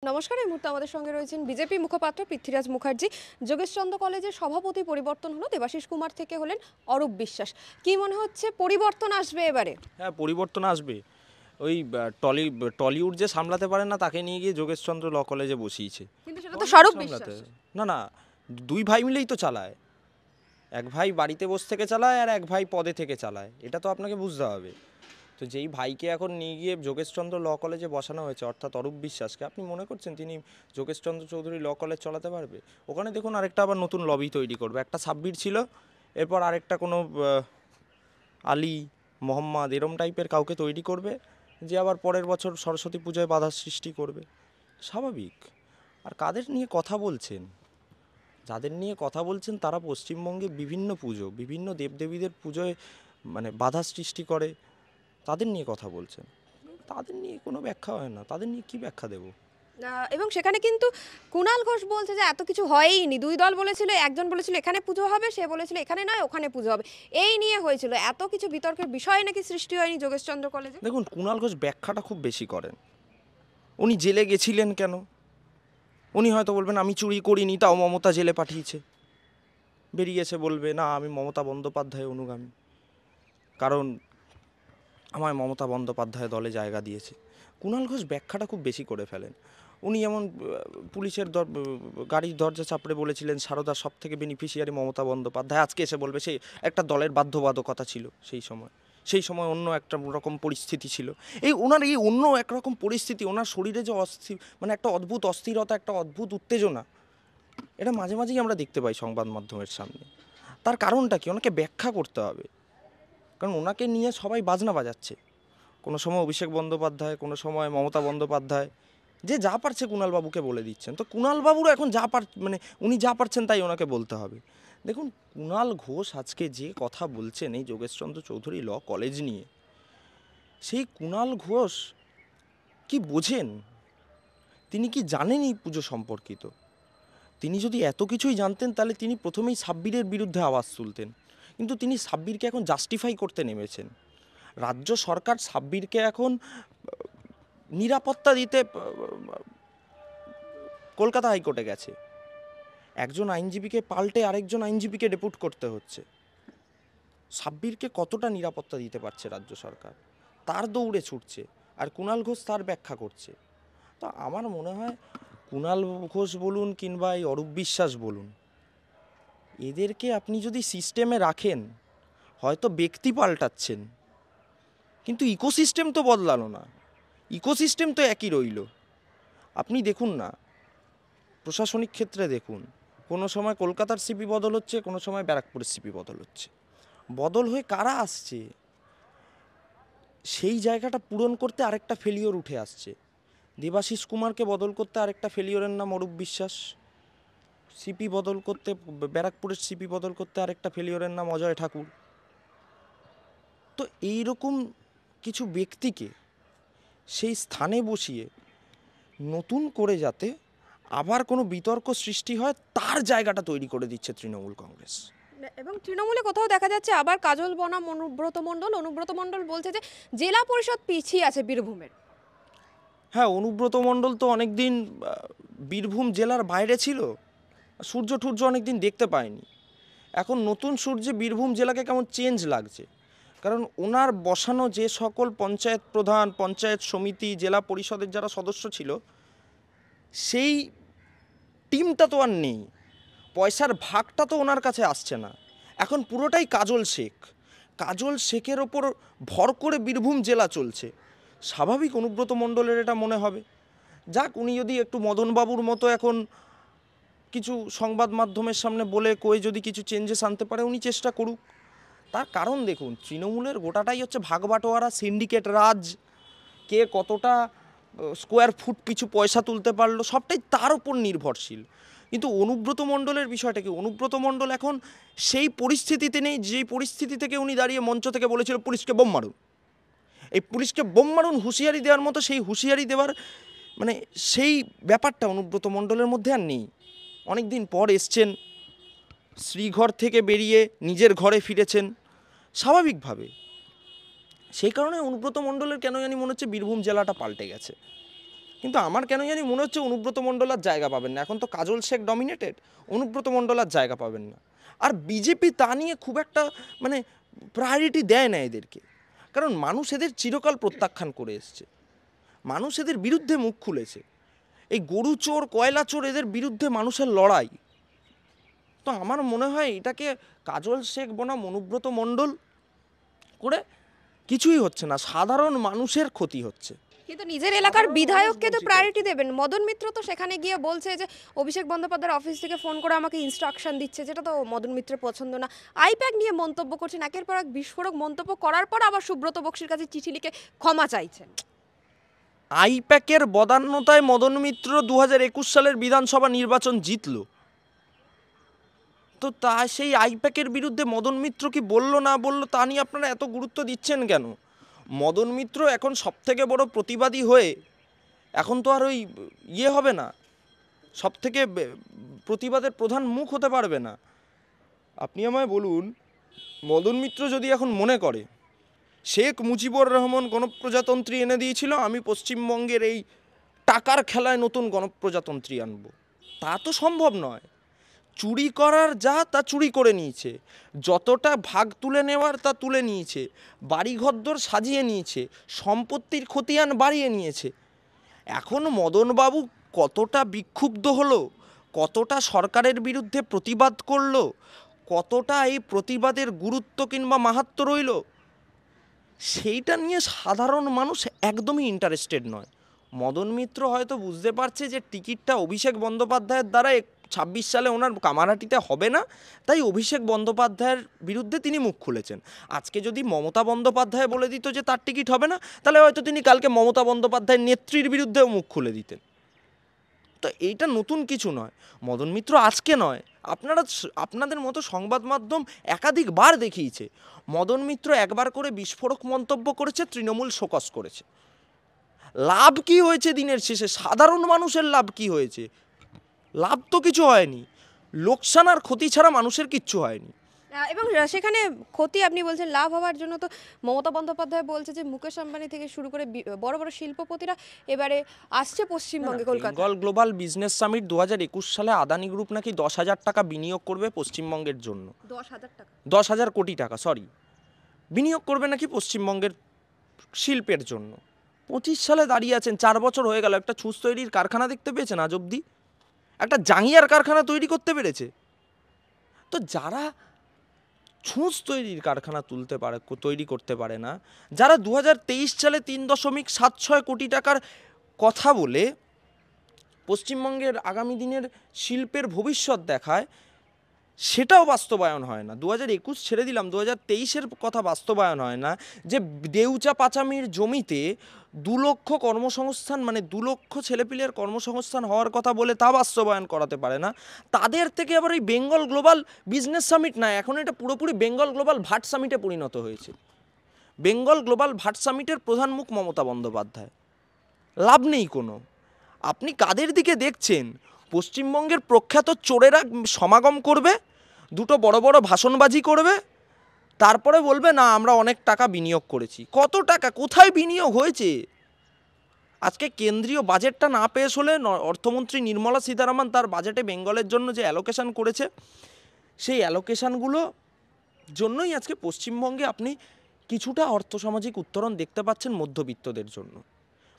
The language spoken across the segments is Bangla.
নমস্কার, এই মুহূর্তে আমাদের সঙ্গে রয়েছেন বিজেপি মুখপাত্র পৃথ্বীরাজ মুখার্জি। যোগেশচন্দ্র কলেজের সভাপতি পরিবর্তন হলো, দেবাশিস কুমার থেকে হলেন অরূপ বিশ্বাস। কি মনে হচ্ছে পরিবর্তন আসবে এবারে? হ্যাঁ, পরিবর্তন আসবে। ওই টলিউড যে সামলাতে পারে না তাকে নিয়ে গিয়ে যোগেশচন্দ্র ল কলেজে বসিয়েছে। কিন্তু সেটা তো স্বরূপ সামলাতে বিশ্বাস। না না, দুই ভাই মিলেই তো চালায়। এক ভাই বাড়িতে বসে থেকে চালায় আর এক ভাই পদে থেকে চালায়, এটা তো আপনাকে বুঝতে হবে। তো যেই ভাইকে এখন নিয়ে গিয়ে যোগেশচন্দ্র ল কলেজে বসানো হয়েছে, অর্থাৎ অরূপ বিশ্বাসকে, আপনি মনে করছেন তিনি যোগেশচন্দ্র চৌধুরী ল কলেজ চালাতে পারবে? ওখানে দেখুন আরেকটা আবার নতুন লবি তৈরি করবে। একটা সাব্বির ছিল, এরপর আরেকটা কোনো আলী মোহাম্মদ এরম টাইপের কাউকে তৈরি করবে, যে আবার পরের বছর সরস্বতী পূজায় বাধার সৃষ্টি করবে। স্বাভাবিক। আর কাদের নিয়ে কথা বলছেন? যাদের নিয়ে কথা বলছেন তারা পশ্চিমবঙ্গে বিভিন্ন পুজো, বিভিন্ন দেবদেবীদের পুজোয় মানে বাধা সৃষ্টি করে, তাদের নিয়ে কথা বলছেন। তাদের নিয়ে কোনো ব্যাখ্যা হয় না, তাদের নিয়ে কী ব্যাখ্যা দেবো? এবং সেখানে কিন্তু কুণাল ঘোষ বলছে যে এত কিছু হয়ইনি। দুই দল বলেছিল, একজন বলেছিল এখানে পুজো হবে, সে বলেছিল এখানে নয় ওখানে পুজো হবে। এই নিয়ে হয়েছিল এত কিছু বিতর্কের বিষয়, নাকি সৃষ্টি হয়নি যোগেশচন্দ্র কলেজে। দেখুন, কুণাল ঘোষ ব্যাখ্যাটা খুব বেশি করেন। উনি জেলে গেছিলেন কেন? উনি হয়তো বলবেন আমি চুরি করিনি, তাও মমতা জেলে পাঠিয়েছে। বেরিয়ে এসে বলবে না আমি মমতা বন্দ্যোপাধ্যায় অনুগামী, কারণ আমায় মমতা বন্দ্যোপাধ্যায় দলে জায়গা দিয়েছে। কুণাল ঘোষ ব্যাখ্যাটা খুব বেশি করে ফেলেন। উনি যেমন পুলিশের গাড়ির দরজা চাপড়ে বলেছিলেন সারদার সব থেকে বেনিফিশিয়ারি মমতা বন্দ্যোপাধ্যায়, আজকে এসে বলবে সেই একটা দলের বাধ্যবাধকতা ছিল সেই সময় অন্য একটা রকম পরিস্থিতি ছিল। ওনার এই অন্য একরকম পরিস্থিতি, ওনার শরীরে যে মানে একটা অদ্ভুত অস্থিরতা, একটা অদ্ভুত উত্তেজনা, এটা মাঝে মাঝেই আমরা দেখতে পাই সংবাদ মাধ্যমের সামনে। তার কারণটা কি? ওনাকে ব্যাখ্যা করতে হবে, কারণ ওনাকে নিয়ে সবাই বাজনা বাজাচ্ছে। কোনো সময় অভিষেক বন্দ্যোপাধ্যায়, কোনো সময় মমতা বন্দ্যোপাধ্যায়, যে যা পারছে কুণালবাবুকে বলে দিচ্ছেন। তো কুণালবাবুরও এখন মানে উনি যা পারছেন তাই ওনাকে বলতে হবে। দেখুন, কুণাল ঘোষ আজকে যে কথা বলছেন এই যোগেশচন্দ্র চৌধুরী ল কলেজ নিয়ে, সেই কুণাল ঘোষ কি বোঝেন? তিনি কি জানেন এই পুজো সম্পর্কিত? তিনি যদি এত কিছুই জানতেন তাহলে তিনি প্রথমেই সাব্বিরের বিরুদ্ধে আওয়াজ তুলতেন। কিন্তু তিনি সাব্বিরকে এখন জাস্টিফাই করতে নেমেছেন। রাজ্য সরকার সাব্বিরকে এখন নিরাপত্তা দিতে কলকাতা হাইকোর্টে গেছে। একজন আইনজীবীকে পাল্টে আরেকজন আইনজীবীকে ডেপুট করতে হচ্ছে। সাব্বিরকে কতটা নিরাপত্তা দিতে পারছে রাজ্য সরকার? তার দৌড়ে ছুটছে, আর কুণাল ঘোষ তার ব্যাখ্যা করছে। তো আমার মনে হয় কুণাল ঘোষ বলুন কিংবা এই অরূপ বিশ্বাস বলুন, এদেরকে আপনি যদি সিস্টেমে রাখেন, হয়তো ব্যক্তি পাল্টাচ্ছেন, কিন্তু ইকোসিস্টেম তো বদলালো না। ইকোসিস্টেম তো একই রইল। আপনি দেখুন না, প্রশাসনিক ক্ষেত্রে দেখুন, কোনো সময় কলকাতার সিপি বদল হচ্ছে, কোনো সময় ব্যারাকপুরের সিপি বদল হচ্ছে। বদল হয়ে কারা আসছে, সেই জায়গাটা পূরণ করতে আরেকটা ফেলিওর উঠে আসছে। দেবাশিস কুমারকে বদল করতে আরেকটা ফেলিওরের নাম অরূপ বিশ্বাস। সিপি বদল করতে, ব্যারাকপুরের সিপি বদল করতে আরেকটা ফেলিওরের নাম অজয় ঠাকুর। তো এইরকম কিছু ব্যক্তিকে সেই স্থানে বসিয়ে নতুন করে যাতে আবার কোনো বিতর্ক সৃষ্টি হয়, তার জায়গাটা তৈরি করে দিচ্ছে তৃণমূল কংগ্রেস। এবং তৃণমূলে কোথাও দেখা যাচ্ছে আবার কাজল বনাম অনুব্রত মণ্ডল বলছে যে জেলা পরিষদ পিছিয়ে আছে বীরভূমের। হ্যাঁ, অনুব্রত মণ্ডল তো অনেক দিন বীরভূম জেলার বাইরে ছিল, সূর্য টূর্য অনেক দিন দেখতে পায়নি। এখন নতুন সূর্যে বীরভূম জেলাকে কেমন চেঞ্জ লাগছে, কারণ ওনার বসানো যে সকল পঞ্চায়েত প্রধান, পঞ্চায়েত সমিতি, জেলা পরিষদের যারা সদস্য ছিল, সেই টিমটা তো আর নেই। পয়সার ভাগটা তো ওনার কাছে আসছে না। এখন পুরোটাই কাজল শেখের ওপর ভর করে বীরভূম জেলা চলছে। স্বাভাবিক অনুব্রত মণ্ডলের এটা মনে হবে, যাক উনি যদি একটু মদনবাবুর মতো এখন কিছু সংবাদ মাধ্যমের সামনে বলে কয়ে যদি কিছু চেঞ্জেস আনতে পারে, উনি চেষ্টা করুক। তার কারণ দেখুন, তৃণমূলের গোটাটাই হচ্ছে ভাগ বাটোয়ারা, সিন্ডিকেট রাজ, কে কতটা স্কোয়ার ফুট পিছু পয়সা তুলতে পারলো, সবটাই তার উপর নির্ভরশীল। কিন্তু অনুব্রত মণ্ডলের বিষয়টা কি? অনুব্রত মণ্ডল এখন সেই পরিস্থিতিতে নেই যেই পরিস্থিতি থেকে উনি দাঁড়িয়ে মঞ্চ থেকে বলেছিল পুলিশকে বোম মারুন। এই পুলিশকে বোম মারুন হুঁশিয়ারি দেওয়ার মতো সেই হুঁশিয়ারি দেওয়ার মানে সেই ব্যাপারটা অনুব্রত মণ্ডলের মধ্যে আর নেই। অনেক দিন পর এসছেন, শ্রীঘর থেকে বেরিয়ে নিজের ঘরে ফিরেছেন স্বাভাবিকভাবে। সেই কারণে অনুব্রত মণ্ডলের কেন জানি মনে হচ্ছে বীরভূম জেলাটা পাল্টে গেছে। কিন্তু আমার কেন জানি মনে হচ্ছে অনুব্রত মণ্ডল আর জায়গা পাবেন না। এখন তো কাজল শেখ ডমিনেটেড, অনুব্রত মণ্ডল আর জায়গা পাবেন না। আর বিজেপি তা নিয়ে খুব একটা মানে প্রায়োরিটি দেয় না এদেরকে, কারণ মানুষ এদের চিরকাল প্রত্যাখ্যান করে এসছে, মানুষ এদের বিরুদ্ধে মুখ খুলেছে। এই গরু চোর কয়লা চোর এদের বিরুদ্ধে মানুষের লড়াই। তো আমার মনে হয় এটাকে কাজল শেখ বনাম অনুব্রত মণ্ডল করে কিছুই হচ্ছে না, সাধারণ মানুষের ক্ষতি হচ্ছে। কিন্তু নিজের এলাকার বিধায়ককে তো প্রায়োরিটি দেবেন। মদন মিত্র তো সেখানে গিয়ে বলছে যে অভিষেক বন্দ্যোপাধ্যায়ের অফিস থেকে ফোন করে আমাকে ইনস্ট্রাকশন দিচ্ছে, যেটা তো মদন মিত্রের পছন্দ না। আইপ্যাক নিয়ে মন্তব্য করছেন, একের পর এক বিস্ফোরক মন্তব্য করার পর আবার সুব্রত বক্সির কাছে চিঠি লিখে ক্ষমা চাইছেন। আইপ্যাকের বদান্যতায় মদন মিত্র 2021 সালের বিধানসভা নির্বাচন জিতল, তো তা সেই আইপ্যাকের বিরুদ্ধে মদন মিত্র কি বলল না বলল তা নিয়ে আপনারা এত গুরুত্ব দিচ্ছেন কেন? মদন মিত্র এখন সবথেকে বড় প্রতিবাদী হয়ে এখন তো আর ওই হবে না, সবথেকে প্রতিবাদের প্রধান মুখ হতে পারবে না। আপনি আমায় বলুন, মদন মিত্র যদি এখন মনে করে শেখ মুজিবুর রহমান গণপ্রজাতন্ত্রী এনে দিয়েছিল, আমি পশ্চিমবঙ্গের এই টাকার খেলায় নতুন গণপ্রজাতন্ত্রী আনব, তা তো সম্ভব নয়। চুরি করার যা তা চুরি করে নিয়েছে, যতটা ভাগ তুলে নেওয়ার তা তুলে নিয়েছে, বাড়িঘরদোর সাজিয়ে নিয়েছে, সম্পত্তির খতিয়ান বাড়িয়ে নিয়েছে। এখন মদনবাবু কতটা বিক্ষুব্ধ হলো, কতটা সরকারের বিরুদ্ধে প্রতিবাদ করলো, কতটা এই প্রতিবাদের গুরুত্ব কিংবা মাহাত্ম্য রইল, সেইটা নিয়ে সাধারণ মানুষ একদমই ইন্টারেস্টেড নয়। মদন মিত্র হয়তো বুঝতে পারছে যে টিকিটটা অভিষেক বন্দ্যোপাধ্যায়ের দ্বারা 26 সালে ওনার কামারহাটিতে হবে না, তাই অভিষেক বন্দ্যোপাধ্যায়ের বিরুদ্ধে তিনি মুখ খুলেছেন। আজকে যদি মমতা বন্দ্যোপাধ্যায় বলে দিত যে তার টিকিট হবে না, তাহলে হয়তো তিনি কালকে মমতা বন্দ্যোপাধ্যায়ের নেত্রীর বিরুদ্ধেও মুখ খুলে দিতেন। তো এইটা নতুন কিছু নয়, মদন মিত্র আজকে নয়, আপনাদের মতো সংবাদ মাধ্যম একাধিকবার দেখিয়েছে। মদন মিত্র একবার করে বিস্ফোরক মন্তব্য করেছে, তৃণমূল শোকস করেছে। লাভ কি হয়েছে দিনের শেষে? সাধারণ মানুষের লাভ কি হয়েছে? লাভ তো কিছু হয়নি, লোকসান আর ক্ষতি ছাড়া মানুষের কিচ্ছু হয়নি। এবং সেখানে ক্ষতি আপনি বলছেন, লাভ হওয়ার জন্য তো মমতা বন্দ্যোপাধ্যায় বলছে যে মুকেশ আম্বানি থেকে শুরু করে বড় বড় শিল্পপতিরা এবারে আসছে পশ্চিমবঙ্গে, Kolkata. Bengal global business summit 2021 সালে আদানি গ্রুপ নাকি 10,000 টাকা বিনিয়োগ করবে পশ্চিমবঙ্গের জন্য। 10,000 টাকা, 10,000 কোটি টাকা বিনিয়োগ করবে নাকি পশ্চিমবঙ্গের শিল্পের জন্য। 25 সালে দাঁড়িয়ে আছেন, 4 বছর হয়ে গেল, একটা ছুঁচ তৈরির কারখানা দেখতে পেয়েছেন আজ অবধি? একটা জাঙ্গিয়ার কারখানা তৈরি করতে পেরেছে? তো যারা ছুঁচ তৈরির কারখানা তৈরি করতে পারে না, যারা 2023 সালে 3.76 কোটি টাকার কথা বলে পশ্চিমবঙ্গের আগামী দিনের শিল্পের ভবিষ্যৎ দেখায়, সেটাও বাস্তবায়ন হয় না। 2021 ছেড়ে দিলাম, 2023-এর কথা বাস্তবায়ন হয় না। যে দেউচা পাচামির জমিতে 2 লক্ষ কর্মসংস্থান, মানে 2 লক্ষ ছেলেপিলের কর্মসংস্থান হওয়ার কথা বলে তা বাস্তবায়ন করাতে পারে না, তাদের থেকে আবার এই বেঙ্গল গ্লোবাল বিজনেস সামিট না, এখন এটা পুরোপুরি বেঙ্গল গ্লোবাল ভাট সামিটে পরিণত হয়েছে। বেঙ্গল গ্লোবাল ভাট সামিটের প্রধান মুখ মমতা বন্দ্যোপাধ্যায়। লাভ নেই কোনো। আপনি কাদের দিকে দেখছেন? পশ্চিমবঙ্গের প্রখ্যাত চোরেরা সমাগম করবে, দুটো বড় বড় ভাষণবাজি করবে, তারপরে বলবে না আমরা অনেক টাকা বিনিয়োগ করেছি। কত টাকা, কোথায় বিনিয়োগ হয়েছে? আজকে কেন্দ্রীয় বাজেটটা না পেশ হলে অর্থমন্ত্রী নির্মলা সীতারামন তার বাজেটে বেঙ্গলের জন্য যে অ্যালোকেশন করেছে, সেই অ্যালোকেশনগুলো জন্যই আজকে পশ্চিমবঙ্গে আপনি কিছুটা অর্থসামাজিক উত্তরণ দেখতে পাচ্ছেন মধ্যবিত্তদের জন্য।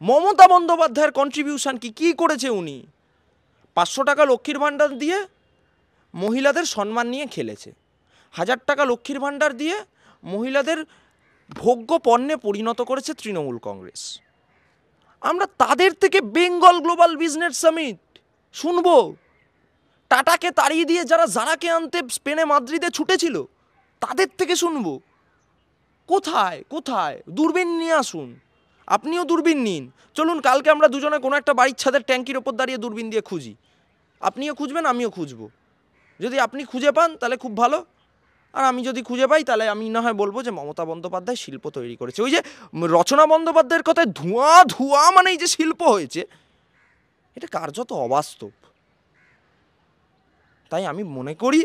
মমতা বন্দ্যোপাধ্যায়ের কন্ট্রিবিউশন কি করেছে উনি? 500 টাকা লক্ষ্মীর ভাণ্ডার দিয়ে মহিলাদের সম্মান নিয়ে খেলেছে, 1000 টাকা লক্ষ্মীর ভাণ্ডার দিয়ে মহিলাদের ভোগ্য পণ্যে পরিণত করেছে তৃণমূল কংগ্রেস। আমরা তাদের থেকে বেঙ্গল গ্লোবাল বিজনেস সামিট শুনবো? টাটাকে তাড়িয়ে দিয়ে যারা জারাকে আনতে স্পেনে মাদ্রিদে ছুটেছিল, তাদের থেকে শুনবো? কোথায় কোথায়? দূরবীন নিয়ে আসুন, আপনিও দূরবীন নিন, চলুন কালকে আমরা দুজনে কোনো একটা বাড়ির ছাদের ট্যাঙ্কির ওপর দাঁড়িয়ে দূরবীন দিয়ে খুঁজি। আপনিও খুঁজবেন, আমিও খুঁজবো। যদি আপনি খুঁজে পান তাহলে খুব ভালো, আর আমি যদি খুঁজে পাই তাহলে আমি না হয় বলবো যে মমতা বন্দ্যোপাধ্যায় শিল্প তৈরি করেছে। ওই যে রচনা বন্দ্যোপাধ্যায়ের কথায় ধোঁয়া ধোঁয়া মানেই যে শিল্প হয়েছে, এটা কার্যত অবাস্তব। তাই আমি মনে করি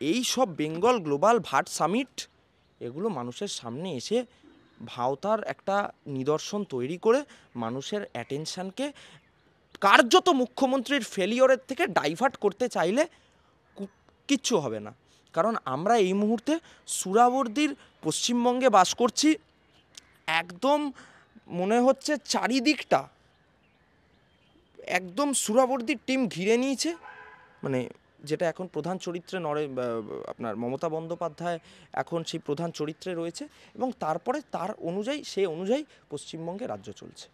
এই সব বেঙ্গল গ্লোবাল ভাট সামিট এগুলো মানুষের সামনে এসে ভাওতার একটা নিদর্শন তৈরি করে মানুষের অ্যাটেনশানকে কার্যত মুখ্যমন্ত্রীর ফেলিওরের থেকে ডাইভার্ট করতে চাইলে কিচ্ছু হবে না। কারণ আমরা এই মুহূর্তে সুরাবর্দির পশ্চিমবঙ্গে বাস করছি, একদম মনে হচ্ছে চারিদিকটা একদম সুরাবর্দির টিম ঘিরে নিয়েছে। মানে যেটা এখন প্রধান চরিত্রে আপনার মমতা বন্দ্যোপাধ্যায় এখন সেই প্রধান চরিত্রে রয়েছে, এবং তারপরে তার অনুযায়ী পশ্চিমবঙ্গে রাজ্য চলছে।